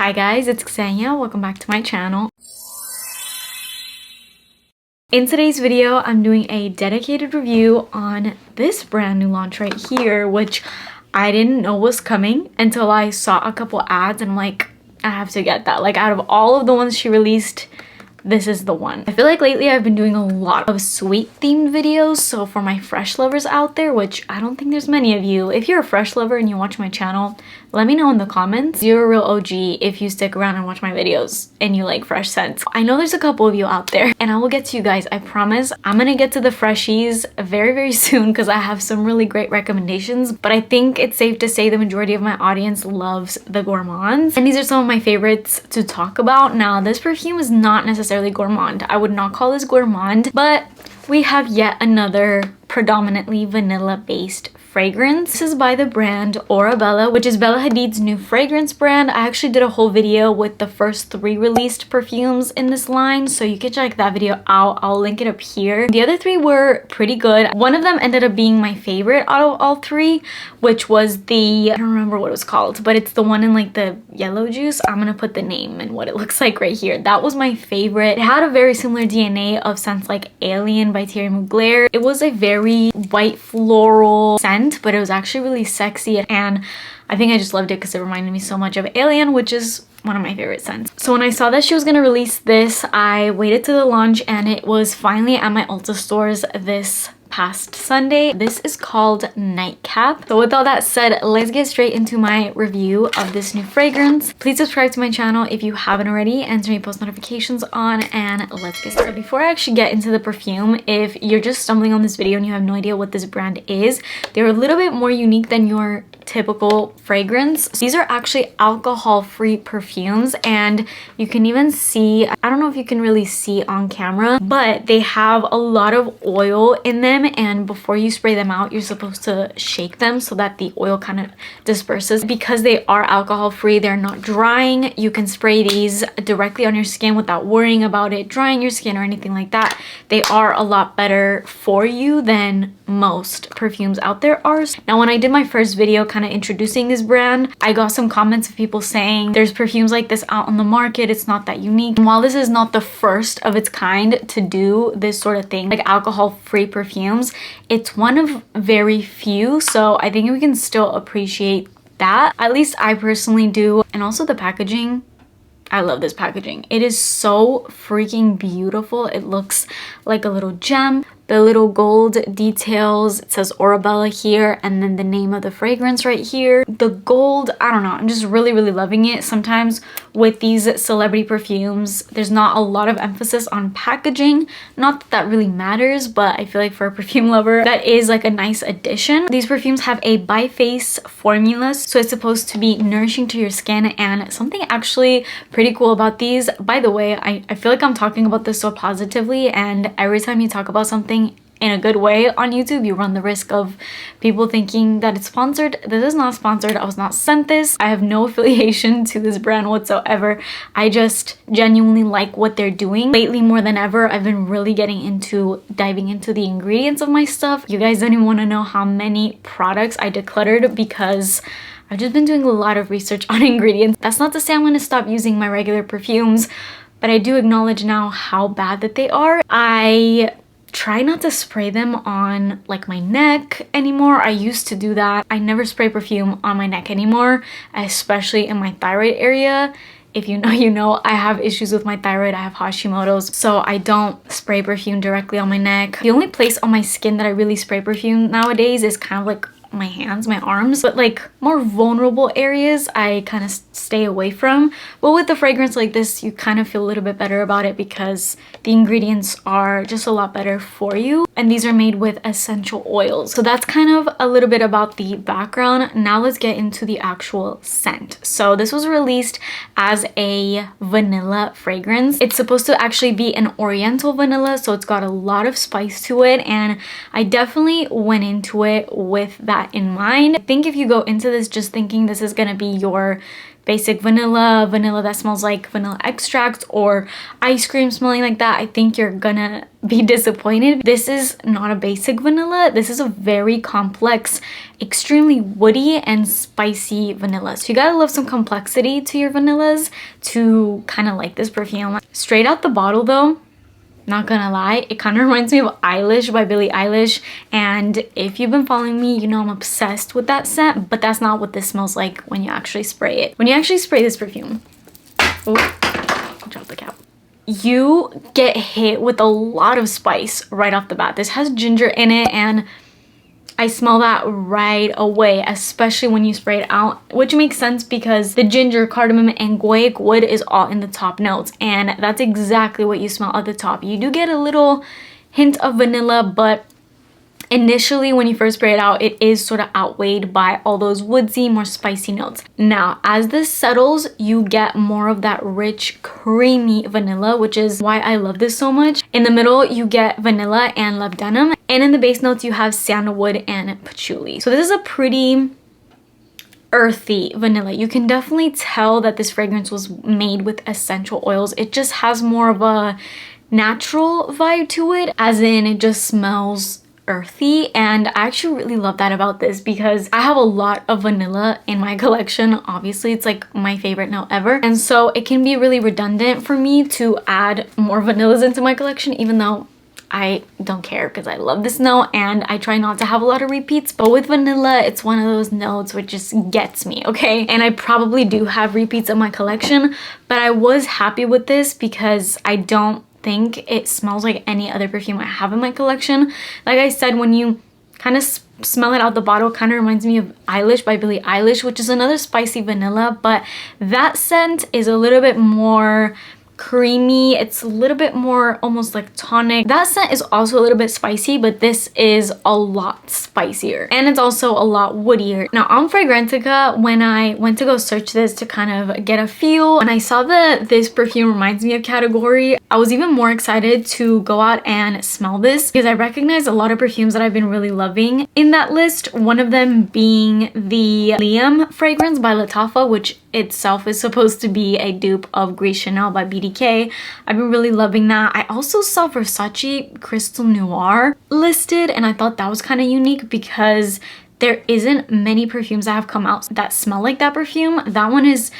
Hi guys, it's Ksenia. Welcome back to my channel. In today's video, I'm doing a dedicated review on this brand new launch right here, which I didn't know was coming until I saw a couple ads and I'm like, I have to get that. Like, out of all of the ones she released, this is the one. I feel like lately I've been doing a lot of sweet themed videos, so for my fresh lovers out there, which I don't think there's many of you, if you're a fresh lover and you watch my channel, let me know in the comments. You're a real OG if you stick around and watch my videos and you like fresh scents. I know there's a couple of you out there and I will get to you guys, I promise. I'm gonna get to the freshies very soon because I have some really great recommendations, but I think it's safe to say the majority of my audience loves the gourmands, and these are some of my favorites to talk about. Now, this perfume is not necessarily gourmand. I would not call this gourmand, but we have yet another predominantly vanilla based fragrance. This is by the brand Orebella, which is Bella Hadid's new fragrance brand. I actually did a whole video with the first 3 released perfumes in this line, so you can check that video out. I'll link it up here. The other 3 were pretty good. One of them ended up being my favorite out of all 3, which was the, I don't remember what it was called, but it's the one in like the yellow juice. I'm gonna put the name and what it looks like right here. That was my favorite. It had a very similar DNA of scents like Alien by Thierry Mugler. It was a very white floral scent, but it was actually really sexy, and I think I just loved it because it reminded me so much of Alien, which is one of my favorite scents. So when I saw that she was gonna release this, I waited to the launch and it was finally at my Ulta stores this past Sunday. This is called Nightcap. So with all that said, let's get straight into my review of this new fragrance. Please subscribe to my channel if you haven't already and turn your post notifications on, and let's get started. Before I actually get into the perfume, if you're just stumbling on this video and you have no idea what this brand is, they're a little bit more unique than your typical fragrance. These are actually alcohol-free perfumes, and you can even see, I don't know if you can really see on camera, but they have a lot of oil in them, and before you spray them out, you're supposed to shake them so that the oil kind of disperses. Because they are alcohol-free, they're not drying. You can spray these directly on your skin without worrying about it drying your skin or anything like that. They are a lot better for you than most perfumes out there are. Now, when I did my first video kind of introducing this brand, I got some comments of people saying there's perfumes like this out on the market, it's not that unique. And while this is not the first of its kind to do this sort of thing, like alcohol-free perfumes, it's one of very few, so I think we can still appreciate that. At least I personally do. And also the packaging, I love this packaging. It is so freaking beautiful. It looks like a little gem. The little gold details, it says Orebella here, and then the name of the fragrance right here. The gold, I don't know, I'm just really loving it. Sometimes with these celebrity perfumes, there's not a lot of emphasis on packaging. Not that that really matters, but I feel like for a perfume lover, that is like a nice addition. These perfumes have a bi-face formula, so it's supposed to be nourishing to your skin. And something actually pretty cool about these, by the way, I feel like I'm talking about this so positively, and every time you talk about something in a good way on YouTube, you run the risk of people thinking that it's sponsored. This is not sponsored. I was not sent this. I have no affiliation to this brand whatsoever. I just genuinely like what they're doing. Lately, more than ever, I've been really getting into diving into the ingredients of my stuff. You guys don't even want to know how many products I decluttered because I've just been doing a lot of research on ingredients. That's not to say I'm going to stop using my regular perfumes, but I do acknowledge now how bad that they are. I try not to spray them on like my neck anymore. I used to do that. I never spray perfume on my neck anymore, especially in my thyroid area. If you know, you know. I have issues with my thyroid. I have Hashimoto's, so I don't spray perfume directly on my neck. The only place on my skin that I really spray perfume nowadays is kind of like my hands, my arms, but like more vulnerable areas I kind of stay away from. But with the fragrance like this, you kind of feel a little bit better about it because the ingredients are just a lot better for you, and these are made with essential oils. So that's kind of a little bit about the background. Now let's get into the actual scent. So this was released as a vanilla fragrance. It's supposed to actually be an oriental vanilla, so it's got a lot of spice to it, and I definitely went into it with that in mind. I think if you go into this just thinking this is gonna be your basic vanilla that smells like vanilla extract or ice cream smelling like that, I think you're gonna be disappointed. This is not a basic vanilla. This is a very complex, extremely woody and spicy vanilla. So you gotta love some complexity to your vanillas to kind of like this perfume. Straight out the bottle though, not gonna lie, it kind of reminds me of Eilish by Billie Eilish, and if you've been following me, you know I'm obsessed with that scent, but that's not what this smells like when you actually spray it. When you actually spray this perfume, oh, drop the cap, you get hit with a lot of spice right off the bat. This has ginger in it, and I smell that right away, especially when you spray it out, which makes sense because the ginger, cardamom, and guaiac wood is all in the top notes, and that's exactly what you smell at the top. You do get a little hint of vanilla, but initially when you first spray it out, it is sort of outweighed by all those woodsy, more spicy notes. Now, as this settles, you get more of that rich, creamy vanilla, which is why I love this so much. In the middle, you get vanilla and labdanum, and in the base notes, you have sandalwood and patchouli. So this is a pretty earthy vanilla. You can definitely tell that this fragrance was made with essential oils. It just has more of a natural vibe to it, as in it just smells earthy, and I actually really love that about this because I have a lot of vanilla in my collection. Obviously, it's like my favorite note ever, and so it can be really redundant for me to add more vanillas into my collection, even though I don't care because I love this note and I try not to have a lot of repeats. But with vanilla, it's one of those notes which just gets me, okay? And I probably do have repeats in my collection, but I was happy with this because I don't think it smells like any other perfume I have in my collection. Like I said, when you kind of smell it out the bottle, kind of reminds me of Eilish by Billie Eilish, which is another spicy vanilla, but that scent is a little bit more creamy. It's a little bit more almost like tonic. That scent is also a little bit spicy, but this is a lot spicier, and it's also a lot woodier. Now on Fragrantica, when I went to go search this to kind of get a feel, and I saw that this perfume reminds me of category, I was even more excited to go out and smell this because I recognize a lot of perfumes that I've been really loving in that list, one of them being the Liam fragrance by Lattafa, which itself is supposed to be a dupe of Gris Chanel by BDK. I've been really loving that. I also saw Versace Crystal Noir listed, and I thought that was kind of unique because there isn't many perfumes that have come out that smell like that perfume. That one is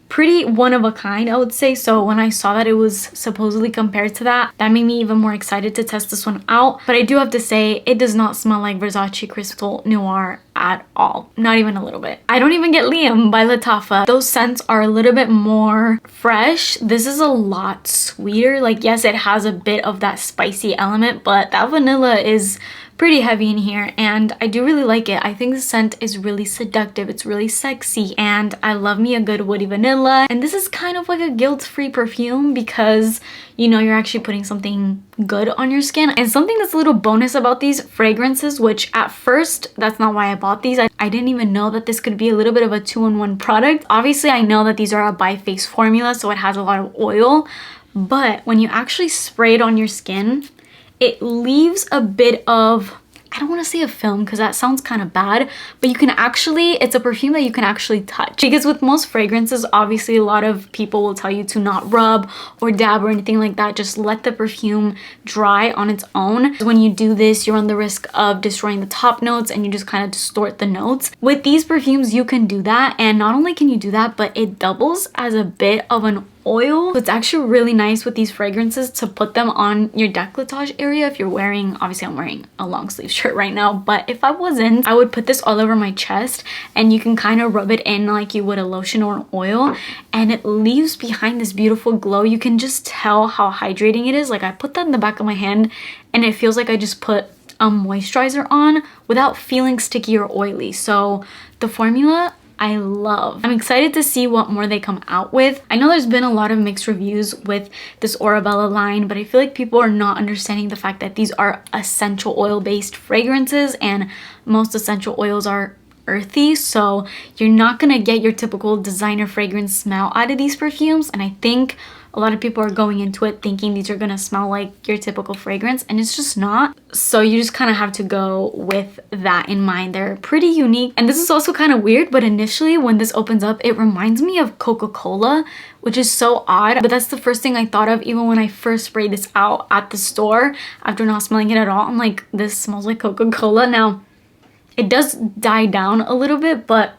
pretty one of a kind, I would say. So when I saw that it was supposedly compared to that, that made me even more excited to test this one out. But I do have to say, it does not smell like Versace Crystal Noir at all. Not even a little bit. I don't even get Liam by Lattafa. Those scents are a little bit more fresh. This is a lot sweeter. Like, yes, it has a bit of that spicy element, but that vanilla is pretty heavy in here, and I do really like it. I think the scent is really seductive. It's really sexy, and I love me a good woody vanilla. And this is kind of like a guilt-free perfume because, you know, you're actually putting something good on your skin. And something that's a little bonus about these fragrances, which at first, that's not why I bought these. I didn't even know that this could be a little bit of a two-in-one product. Obviously, I know that these are a bi-phase formula, so it has a lot of oil, but when you actually spray it on your skin, it leaves a bit of, I don't want to say a film because that sounds kind of bad, but you can actually, it's a perfume that you can actually touch. Because with most fragrances, obviously a lot of people will tell you to not rub or dab or anything like that. Just let the perfume dry on its own. When you do this, you're on the risk of destroying the top notes and you just kind of distort the notes. With these perfumes, you can do that. And not only can you do that, but it doubles as a bit of an oil. So it's actually really nice with these fragrances to put them on your décolletage area if you're wearing, obviously I'm wearing a long sleeve shirt right now, but if I wasn't, I would put this all over my chest and you can kind of rub it in like you would a lotion or an oil, and it leaves behind this beautiful glow. You can just tell how hydrating it is. Like, I put that in the back of my hand and it feels like I just put a moisturizer on without feeling sticky or oily. So the formula I love. I'm excited to see what more they come out with. I know there's been a lot of mixed reviews with this Orebella line, but I feel like people are not understanding the fact that these are essential oil based fragrances, and most essential oils are earthy, so you're not gonna get your typical designer fragrance smell out of these perfumes. And I think a lot of people are going into it thinking these are gonna smell like your typical fragrance, and it's just not. So you just kind of have to go with that in mind. They're pretty unique. And this is also kind of weird, but initially when this opens up, it reminds me of Coca-Cola, which is so odd. But that's the first thing I thought of even when I first sprayed this out at the store after not smelling it at all. I'm like, this smells like Coca-Cola. Now, it does die down a little bit, but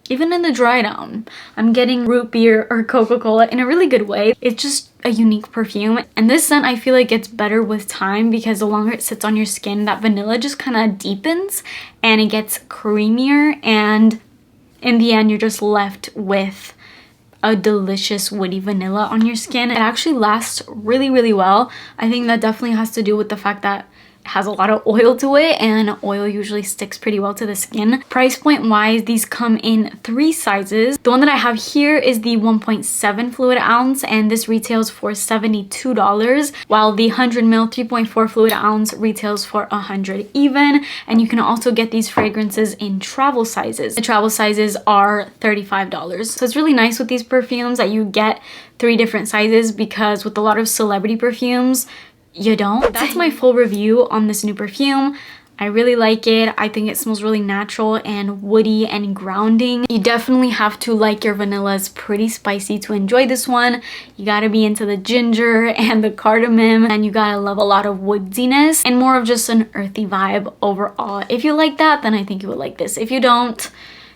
even in the dry down, I'm getting root beer or Coca-Cola in a really good way. It's just a unique perfume. And this scent, I feel like gets better with time because the longer it sits on your skin, that vanilla just kind of deepens and it gets creamier. And in the end, you're just left with a delicious woody vanilla on your skin. It actually lasts really, really well. I think that definitely has to do with the fact that has a lot of oil to it, and oil usually sticks pretty well to the skin. Price point wise, these come in 3 sizes. The one that I have here is the 1.7 fluid ounce, and this retails for $72, while the 100 ml 3.4 fluid ounce retails for $100 even. And you can also get these fragrances in travel sizes. The travel sizes are $35. So it's really nice with these perfumes that you get 3 different sizes, because with a lot of celebrity perfumes, you don't. That's my full review on this new perfume. I really like it. I think it smells really natural and woody and grounding. You definitely have to like your vanillas pretty spicy to enjoy this one. You gotta be into the ginger and the cardamom, and you gotta love a lot of woodiness and more of just an earthy vibe overall. If you like that, then I think you would like this. If you don't,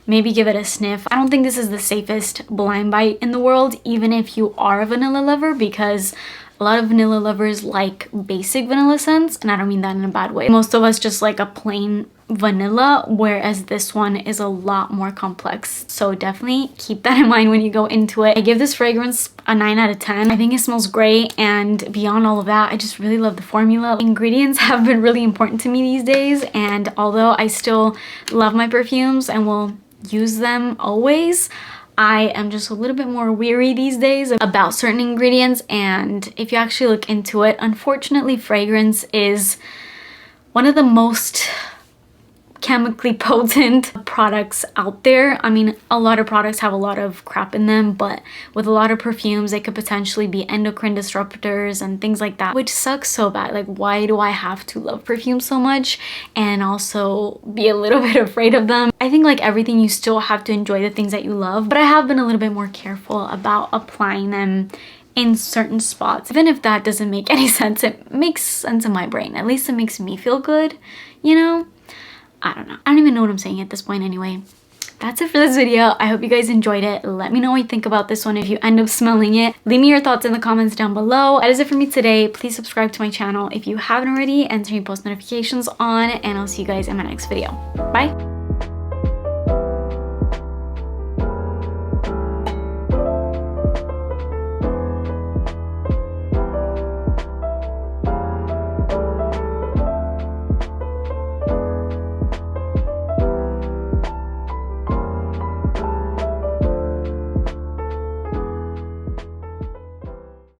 maybe give it a sniff. I don't think this is the safest blind bite in the world, even if you are a vanilla lover, because a lot of vanilla lovers like basic vanilla scents, and I don't mean that in a bad way. Most of us just like a plain vanilla, whereas this one is a lot more complex. So definitely keep that in mind when you go into it. I give this fragrance a 9 out of 10. I think it smells great, and beyond all of that, I just really love the formula. Ingredients have been really important to me these days, and although I still love my perfumes and will use them always, I am just a little bit more weary these days about certain ingredients. And if you actually look into it, unfortunately, fragrance is one of the most chemically potent products out there. I mean, a lot of products have a lot of crap in them, but with a lot of perfumes, they could potentially be endocrine disruptors and things like that, which sucks so bad. Like, why do I have to love perfume so much and also be a little bit afraid of them? I think like everything, you still have to enjoy the things that you love, but I have been a little bit more careful about applying them in certain spots. Even if that doesn't make any sense, it makes sense in my brain. At least it makes me feel good, you know? I don't know. I don't even know what I'm saying at this point anyway. That's it for this video. I hope you guys enjoyed it. Let me know what you think about this one if you end up smelling it. Leave me your thoughts in the comments down below. That is it for me today. Please subscribe to my channel if you haven't already, and turn your post notifications on, and I'll see you guys in my next video. Bye!